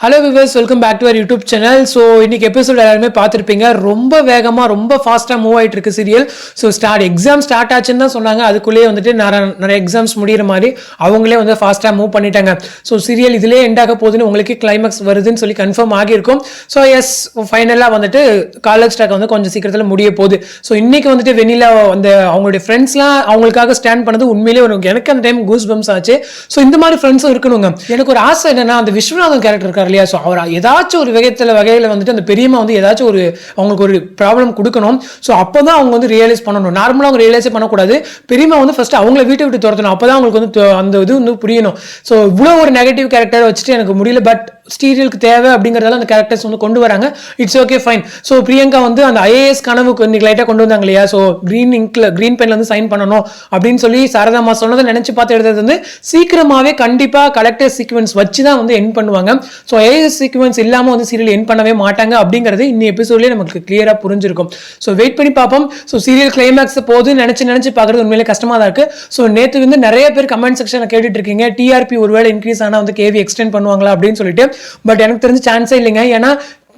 Hello viewers, welcome back to our YouTube channel. So இன்னைக்கு episode எல்லாருமே பார்த்துருப்பீங்க. ரொம்ப வேகமாக ரொம்ப ஃபாஸ்ட்டாக மூவ் ஆகிட்டு இருக்கு சீரியல். ஸோ எக்ஸாம் ஸ்டார்ட் ஆச்சுன்னு தான் சொன்னாங்க. அதுக்குள்ளேயே வந்துட்டு நிறைய எக்ஸாம்ஸ் முடிகிற மாதிரி அவங்களே வந்து ஃபாஸ்ட்டாக மூவ் பண்ணிட்டாங்க. ஸோ சீரியல் இதிலே எண்ட் ஆக போகுதுன்னு உங்களுக்கு கிளைமேக்ஸ் வருதுன்னு சொல்லி கன்ஃபார்ம் ஆகியிருக்கும். ஸோ எஸ், ஃபைனலாக வந்துட்டு காலேஜ் ஸ்டாக் வந்து கொஞ்சம் சீக்கிரத்தில் முடிய போகுது. ஸோ இன்னைக்கு வந்துட்டு வெண்ணிலா வந்து அவங்களுடைய ஃப்ரெண்ட்ஸ்லாம் அவங்களுக்காக ஸ்டாண்ட் பண்ணது உண்மையிலே எனக்கு அந்த டைம் கூஸ் பம்ஸ் ஆச்சு. ஸோ இந்த மாதிரி ஃப்ரெண்ட்ஸும் இருக்கணுங்க. எனக்கு ஒரு ஆசை என்னன்னா, அந்த விஸ்வநாதன் கேரக்டர் இருக்கார் இல்லையா, ஸோ அவர் ஏதாச்சும் ஒரு வகையில் வந்துட்டு அந்த பெரியம்மா வந்து ஏதாச்சும் ஒரு அவங்களுக்கு ஒரு ப்ராப்ளம் கொடுக்கணும். ஸோ அப்போ தான் அவங்க வந்து ரியலைஸ் பண்ணணும். நார்மலாக அவங்க ரியலைஸே பண்ணக்கூடாது. பெரியம்மா வந்து ஃபர்ஸ்ட் அவங்கள வீட்டை விட்டு துரத்தணும். அப்போ தான் அவங்களுக்கு வந்து அந்த இது வந்து புரியணும். ஸோ இவ்வளோ ஒரு நெகட்டிவ் கேரக்டர் வச்சுட்டு எனக்கு முடியல. பட் சீரியலுக்கு தேவை அப்படிங்கிறதால அந்த கேரக்டர்ஸ் வந்து கொண்டு வராங்க. It's okay, fine. So Priyanka வந்து அந்த ஐஏஎஸ் கனவுக்கு இன்னைக்கு லைட்டாக கொண்டு வந்தாங்க இல்லையா, ஸோ கிரீன் பென்ல வந்து சைன் பண்ணணும் அப்படின்னு சொல்லி சாரதாமா சொன்னதை நினைச்சு பார்த்து எடுத்தது வந்து சீக்கிரமாகவே கண்டிப்பாக கலெக்டர் சீக்வன்ஸ் வச்சு தான் வந்து என் பண்ணுவாங்க. ஸோ ஐஏஎஸ் சீக்வன்ஸ் இல்லாமல் வந்து சீரியல் என் பண்ணவே மாட்டாங்க அப்படிங்கிறது இன்னி எபிசோட்லேயே நமக்கு கிளியராக புரிஞ்சிருக்கும். ஸோ வெயிட் பண்ணி பார்ப்போம். ஸோ சீரியல் கிளைமேக்ஸ் போது நினைச்சு பார்க்குறது உண்மையிலே கஷ்டமாக தான் இருக்கு. ஸோ நேற்று வந்து நிறைய பேர் கமெண்ட் செக்ஷனில் கேட்டுட்டு இருக்கீங்க, டிஆர்பி ஒருவேளை இன்க்ரீஸ் ஆனால் வந்து கேவி எக்ஸ்டெண்ட் பண்ணுவாங்களா அப்படின்னு சொல்லிட்டு. பட் எனக்கு தெரிஞ்ச சான்ஸே இல்லைங்க. ஏன்னா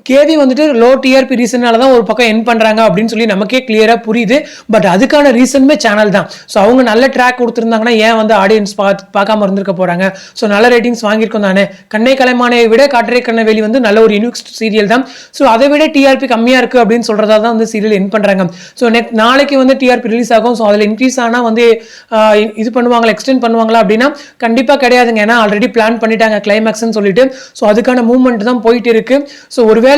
கேவி வந்துட்டு லோ டிஆர்பி ரீசனால தான் ஒரு பக்கம் என் பண்ணுறாங்க அப்படின்னு சொல்லி நமக்கே கிளியராக புரியுது. பட் அதுக்கான ரீசனுமே சேனல் தான். ஸோ அவங்க நல்ல ட்ராக் கொடுத்துருந்தாங்கன்னா ஏன் வந்து ஆடியன்ஸ் பார்க்காம இருந்திருக்க போகிறாங்க. ஸோ நல்ல ரேட்டிங்ஸ் வாங்கியிருக்கோம் தானே. கண்ணை கலைமானை விட காற்றே கண்ணவேலி வந்து நல்ல ஒரு யூனிக் சீரியல் தான். ஸோ அதை விட டிஆர்பி கம்மியாக இருக்குது அப்படின்னு சொல்கிறதா தான் வந்து சீரியல் என் பண்ணுறாங்க. ஸோ நாளைக்கு வந்து டிஆர்பி ரிலீஸ் ஆகும். ஸோ அதில் இன்க்ரீஸ் ஆனால் வந்து இது பண்ணுவாங்களா, எக்ஸ்டெண்ட் பண்ணுவாங்களா அப்படின்னா கண்டிப்பாக கிடையாதுங்க. ஏன்னா ஆல்ரெடி பிளான் பண்ணிட்டாங்க கிளைமேக்ஸ்ன்னு சொல்லிட்டு. ஸோ அதுக்கான மூவ்மெண்ட் தான் போயிட்டு இருக்கு. ஸோ ஒருவேளை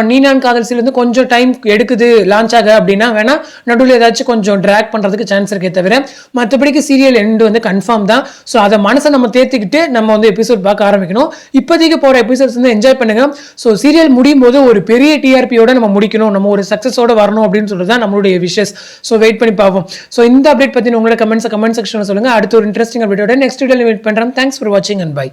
நீ நான் காதல் சீரியல் கொஞ்சம் டைம் எடுக்குது லான்ச் ஆக அப்படின்னா வேணா நடுவில் ஏதாச்சும் கொஞ்சம் ட்ராக் பண்றதுக்கு சான்ஸ் இருக்கே தவிர மற்றபடிக்கு சீரியல் எண்ட் வந்து கன்ஃபார்ம் தான். ஸோ அதை மனசை நம்ம தேர்த்திக்கிட்டு நம்ம வந்து எபிசோட் பார்க்க ஆரம்பிக்கணும். இப்போதைக்கு போற எபிசோட்ஸ் வந்து என்ஜாய் பண்ணுங்க. ஸோ சீரியல் முடியும் போது ஒரு பெரிய டிஆர்பியோட நம்ம முடிக்கணும், நம்ம ஒரு சக்சஸோட வரணும் அப்படின்னு சொல்றது தான் நம்மளுடைய விஷஸ். ஸோ வெயிட் பண்ணி பார்ப்போம். ஸோ இந்த அப்டேட் பத்தி உங்களோட கமெண்ட் செக்ஷன்ல சொல்லுங்க. அடுத்த ஒரு இன்ட்ரெஸ்டிங் அப்டேட்டோட நெக்ஸ்ட் வீடியோல மீட் பண்றேன். தேங்க்ஸ் ஃபார் வாட்சிங் அண்ட் பை.